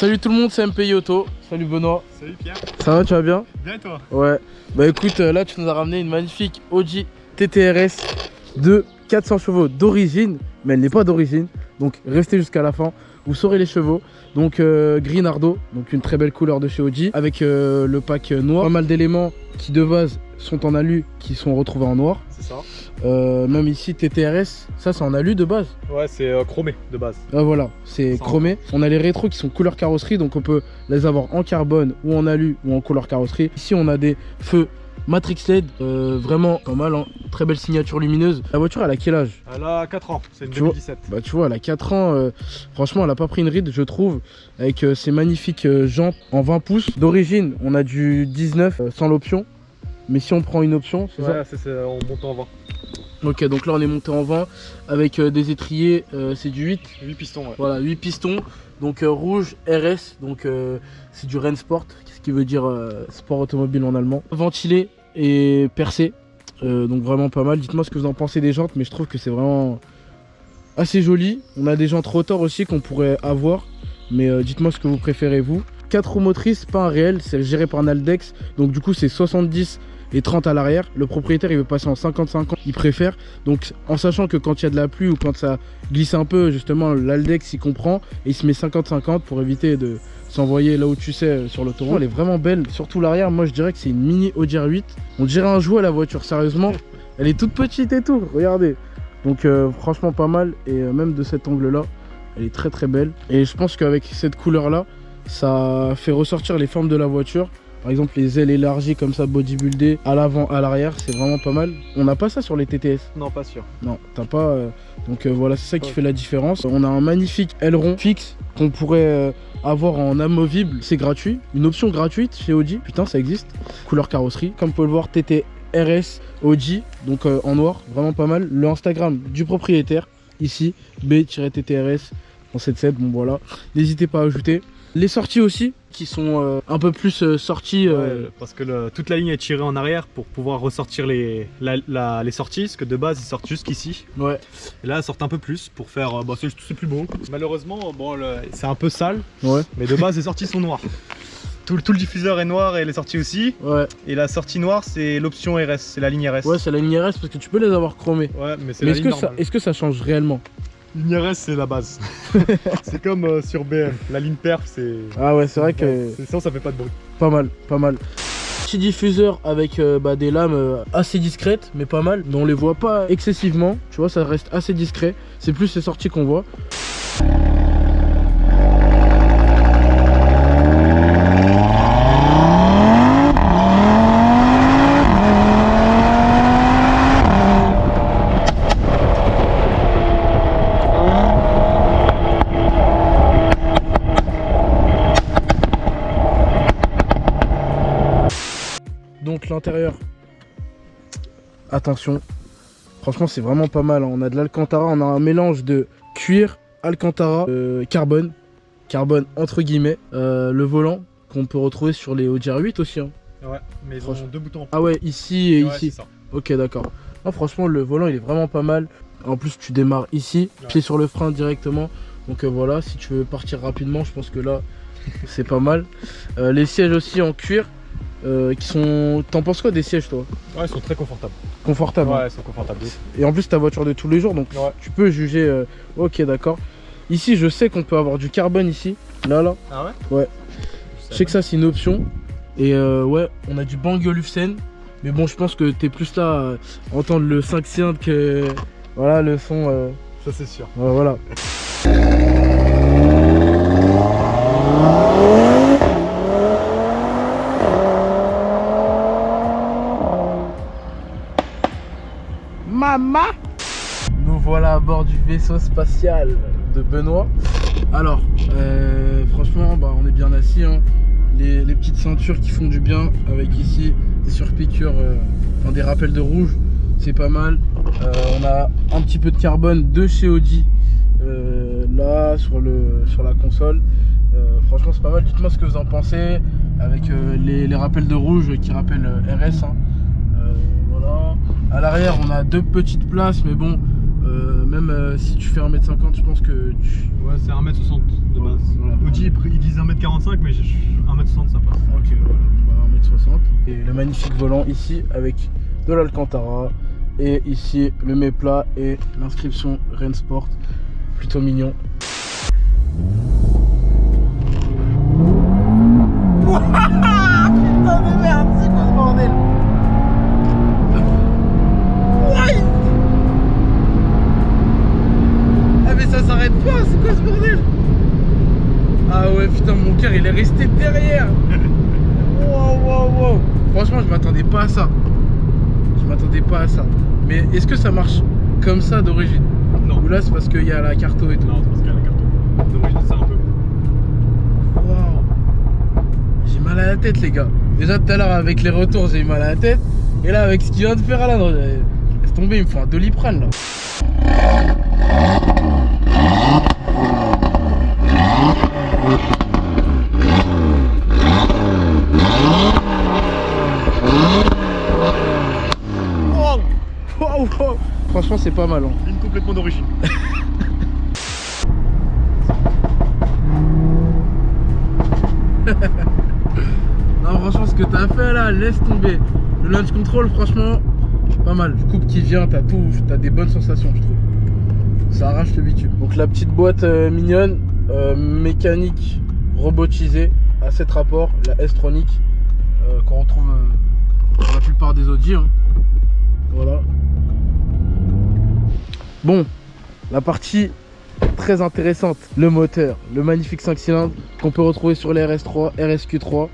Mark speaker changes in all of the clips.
Speaker 1: Salut tout le monde, c'est MPI Auto. Salut Benoît.
Speaker 2: Salut Pierre.
Speaker 1: Ça va, tu vas bien?
Speaker 2: Bien et toi?
Speaker 1: Ouais. Bah écoute, là tu nous as ramené une magnifique Audi TT-RS de 400 chevaux d'origine, mais elle n'est pas d'origine. Donc restez jusqu'à la fin, vous saurez les chevaux. Donc gris nardo, donc une très belle couleur de chez Audi, avec le pack noir. Pas mal d'éléments qui de base sont en alu, qui sont retrouvés en noir.
Speaker 2: C'est ça.
Speaker 1: Même ici TT-RS, ça c'est en alu de base.
Speaker 2: Ouais, c'est chromé de base.
Speaker 1: Ah voilà, c'est chromé. On a les rétros qui sont couleur carrosserie, donc on peut les avoir en carbone ou en alu ou en couleur carrosserie. Ici on a des feux Matrix LED, vraiment pas mal, hein. Très belle signature lumineuse. La voiture elle a quel âge?
Speaker 2: Elle a 4 ans, c'est une 2017.
Speaker 1: Bah tu vois, elle a 4 ans, franchement elle a pas pris une ride je trouve, avec ces magnifiques jantes en 20 pouces. D'origine on a du 19 sans l'option, mais si on prend une option, c'est ça?
Speaker 2: Ouais, c'est on monte en 20.
Speaker 1: Ok, donc là on est monté en 20 avec des étriers, c'est du 8.
Speaker 2: 8 pistons, ouais.
Speaker 1: Voilà, 8 pistons, donc rouge RS, donc c'est du Rennsport, ce qui veut dire sport automobile en allemand. Ventilé et percé, donc vraiment pas mal. Dites-moi ce que vous en pensez des jantes, mais je trouve que c'est vraiment assez joli. On a des jantes rotor aussi qu'on pourrait avoir, mais dites-moi ce que vous préférez vous. 4 roues motrices, pas un réel, c'est géré par Naldex, donc du coup c'est 70 et 30 à l'arrière. Le propriétaire il veut passer en 50-50, il préfère, donc en sachant que quand il y a de la pluie ou quand ça glisse un peu, justement l'Aldex il comprend et il se met 50-50 pour éviter de s'envoyer là où tu sais sur l'autoroute. Elle est vraiment belle, surtout l'arrière. Moi je dirais que c'est une mini Audi R8, on dirait un jouet la voiture, sérieusement. Elle est toute petite et tout, regardez. Donc franchement pas mal, et même de cet angle là elle est très très belle, et je pense qu'avec cette couleur là ça fait ressortir les formes de la voiture. Par exemple les ailes élargies comme ça, bodybuildées à l'avant, à l'arrière, c'est vraiment pas mal. On n'a pas ça sur les TTS.
Speaker 2: Non, pas sûr.
Speaker 1: Non, t'as pas. Donc voilà, c'est ça qui fait la différence. On a un magnifique aileron fixe qu'on pourrait avoir en amovible. C'est gratuit, une option gratuite chez Audi. Putain, ça existe. Couleur carrosserie. Comme vous pouvez le voir, TT-RS Audi, donc en noir, vraiment pas mal. Le Instagram du propriétaire, ici, B-TTRS en 77. Bon voilà, n'hésitez pas à ajouter. Les sorties aussi, qui sont un peu plus sorties.
Speaker 2: Ouais, parce que toute la ligne est tirée en arrière pour pouvoir ressortir les sorties, parce que de base ils sortent jusqu'ici.
Speaker 1: Ouais.
Speaker 2: Et là elles sortent un peu plus pour faire. Bah, c'est plus beau. Malheureusement, bon, c'est un peu sale.
Speaker 1: Ouais.
Speaker 2: Mais de base les sorties sont noires. Tout le diffuseur est noir et les sorties aussi.
Speaker 1: Ouais.
Speaker 2: Et la sortie noire c'est l'option RS, c'est la ligne RS.
Speaker 1: Ouais, c'est la ligne RS parce que tu peux les avoir chromées.
Speaker 2: Ouais, mais c'est
Speaker 1: Mais
Speaker 2: la ligne normale.
Speaker 1: est-ce que ça change réellement?
Speaker 2: Ligne RS c'est la base. C'est comme sur BM, la ligne perf c'est...
Speaker 1: Ah ouais, c'est vrai que...
Speaker 2: Ça fait pas de bruit.
Speaker 1: Pas mal, pas mal. Petit diffuseur avec des lames assez discrètes, mais pas mal. Mais on les voit pas excessivement, tu vois, ça reste assez discret. C'est plus les sorties qu'on voit. Donc l'intérieur, attention, franchement c'est vraiment pas mal, hein. On a de l'Alcantara, on a un mélange de cuir, Alcantara, carbone entre guillemets, le volant qu'on peut retrouver sur les Audi R8 aussi, hein.
Speaker 2: Ouais, mais ils ont deux boutons.
Speaker 1: Ah ouais, ici et
Speaker 2: ouais,
Speaker 1: ici.
Speaker 2: ça.
Speaker 1: Ok, d'accord. Franchement le volant il est vraiment pas mal. En plus tu démarres ici, ouais. Pied sur le frein directement. Donc voilà, si tu veux partir rapidement, je pense que là c'est pas mal. Les sièges aussi en cuir. Qui sont... T'en penses quoi des sièges toi?
Speaker 2: Ouais, ils sont très confortables.
Speaker 1: Confortables?
Speaker 2: Ouais, ils sont confortables.
Speaker 1: Et en plus ta voiture de tous les jours, donc ouais. Tu peux juger... Ok, d'accord. Ici je sais qu'on peut avoir du carbone ici. Là.
Speaker 2: Ah ouais?
Speaker 1: Ouais. Je sais que ça c'est une option. Et ouais, on a du Bang & Olufsen. Mais bon, je pense que t'es plus là à entendre le 5 cylindres que... Voilà, le son...
Speaker 2: Ça c'est sûr.
Speaker 1: Voilà. Mama! Nous voilà à bord du vaisseau spatial de Benoît. Alors, franchement, bah, on est bien assis, hein. Les petites ceintures qui font du bien, avec ici des surpiqûres, des rappels de rouge, c'est pas mal. On a un petit peu de carbone de chez Audi là sur la console. Franchement, c'est pas mal. Dites-moi ce que vous en pensez avec les rappels de rouge qui rappellent RS, hein. Voilà. À l'arrière, on a deux petites places, mais bon, Même si tu fais 1m50, je pense que tu...
Speaker 2: Ouais, c'est 1m60 de base.
Speaker 1: Voilà.
Speaker 2: Audi, ils disent 1m45, mais 1m60 ça passe.
Speaker 1: Ok, voilà, bah, 1m60. Et le magnifique volant ici avec de l'Alcantara. Et ici le méplat et l'inscription Rennes Sport. Plutôt mignon. Putain de merde, c'est quoi ce bordel? Ah mais ça s'arrête pas, c'est quoi ce bordel? Ah ouais putain, mon cœur il est resté derrière. Wow. Franchement je m'attendais pas à ça. Mais est-ce que ça marche comme ça d'origine?
Speaker 2: Non.
Speaker 1: Ou là c'est parce qu'il y a la carto et tout?
Speaker 2: Non, c'est parce qu'il y a la carte. D'origine, c'est un peu.
Speaker 1: Wow. J'ai mal à la tête les gars. Déjà tout à l'heure avec les retours j'ai eu mal à la tête. Et là avec ce qu'il vient de faire là, laisse tomber, il me faut un Doliprane là. Wow. Franchement c'est pas mal hein.
Speaker 2: Ligne complètement d'origine.
Speaker 1: Non franchement ce que t'as fait là, laisse tomber. Le launch control franchement pas mal. Du coupe qui vient, t'as des bonnes sensations je trouve. Ça arrache le bitume. Donc la petite boîte mignonne, mécanique robotisée à 7 rapports, la S-Tronic qu'on retrouve dans la plupart des Audi hein. Voilà. Bon, la partie très intéressante, le moteur, le magnifique 5 cylindres qu'on peut retrouver sur les RS3, RSQ3.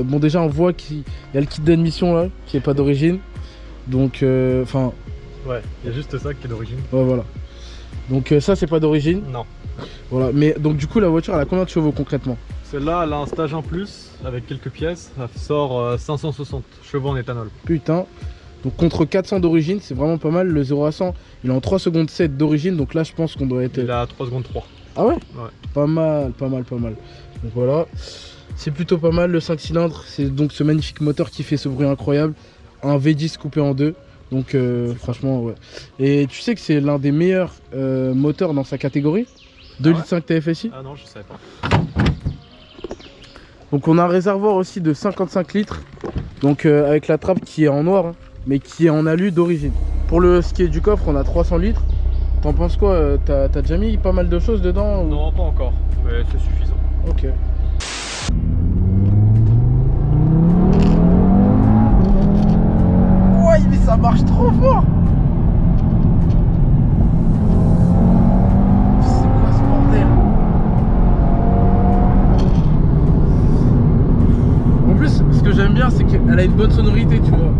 Speaker 1: Bon déjà on voit qu'il y a le kit d'admission là qui est pas d'origine. Donc enfin
Speaker 2: Ouais, il y a juste ça qui est d'origine.
Speaker 1: ouais, voilà. Donc ça c'est pas d'origine.
Speaker 2: Non.
Speaker 1: Voilà, mais donc du coup la voiture elle a combien de chevaux concrètement?
Speaker 2: Celle-là, elle a un stage en plus avec quelques pièces. Ça sort 560 chevaux en éthanol.
Speaker 1: Putain. Donc contre 400 d'origine, c'est vraiment pas mal. Le 0 à 100, il est en 3 secondes 7 d'origine. Donc là je pense qu'on doit être...
Speaker 2: Il a 3 secondes 3.
Speaker 1: Ah ouais?
Speaker 2: Ouais.
Speaker 1: Pas mal. Donc voilà. C'est plutôt pas mal le 5 cylindres. C'est donc ce magnifique moteur qui fait ce bruit incroyable. Un V10 coupé en deux. Donc franchement ouais. Et tu sais que c'est l'un des meilleurs moteurs dans sa catégorie. 2,5 litres TFSI.
Speaker 2: Ah non, je savais pas.
Speaker 1: Donc on a un réservoir aussi de 55 litres. Donc avec la trappe qui est en noir hein, mais qui est en alu d'origine. Pour le ski du coffre on a 300 litres. T'en penses quoi? T'as déjà mis pas mal de choses dedans ou...
Speaker 2: Non, pas encore, mais c'est suffisant.
Speaker 1: Ok. Ouais mais ça marche trop fort. C'est quoi ce bordel? En plus ce que j'aime bien c'est qu'elle a une bonne sonorité tu vois.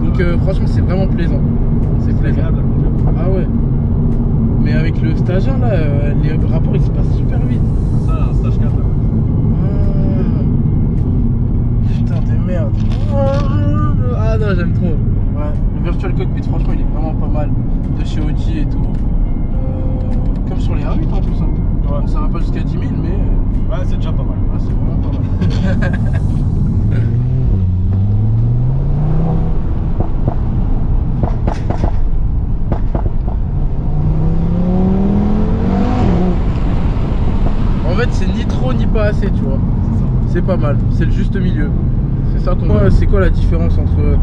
Speaker 1: Donc franchement c'est vraiment plaisant. C'est plaisant.
Speaker 2: Agréable à conduire.
Speaker 1: Ah ouais. Mais avec le stage 1 là, les rapports ils se passent super vite.
Speaker 2: Ça, un stage 4 là.
Speaker 1: Putain de merde. Ah non j'aime trop. Ouais, le Virtual Cockpit franchement il est vraiment pas mal. De chez Audi et tout. Comme sur les R8 en plus. Hein.
Speaker 2: Ouais.
Speaker 1: Bon, ça va pas jusqu'à 10 000 mais...
Speaker 2: Ouais, c'est déjà pas mal.
Speaker 1: Ouais, c'est vraiment pas mal. En fait c'est ni trop ni pas assez tu vois. C'est pas mal, c'est le juste milieu. C'est ça qu'on voit. C'est quoi la différence entre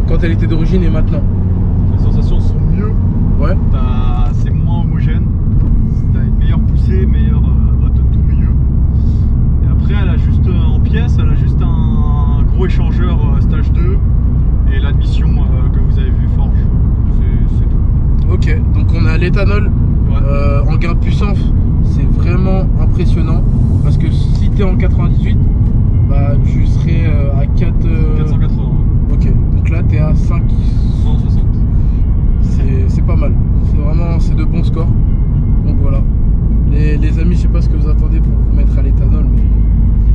Speaker 1: quand elle était d'origine et maintenant?
Speaker 2: Les sensations sont mieux.
Speaker 1: Ouais.
Speaker 2: C'est moins homogène. T'as une meilleure poussée, meilleure tout milieu. Et après elle a juste en pièces, elle a juste un gros échangeur stage 2 et l'admission que vous avez vu Forge. C'est tout.
Speaker 1: Ok, donc on a l'éthanol en gain de puissance. C'est vraiment impressionnant parce que si tu es en 98 bah tu serais à
Speaker 2: 480.
Speaker 1: Ok, donc là tu es à 5
Speaker 2: 160.
Speaker 1: c'est pas mal, c'est de bons scores. Donc voilà les amis, je sais pas ce que vous attendez pour vous mettre à l'éthanol mais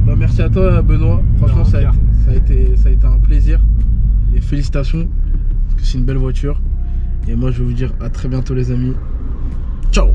Speaker 1: bah, merci à toi Benoît, franchement ça a été un plaisir et félicitations parce que c'est une belle voiture et moi je vais vous dire à très bientôt les amis, ciao.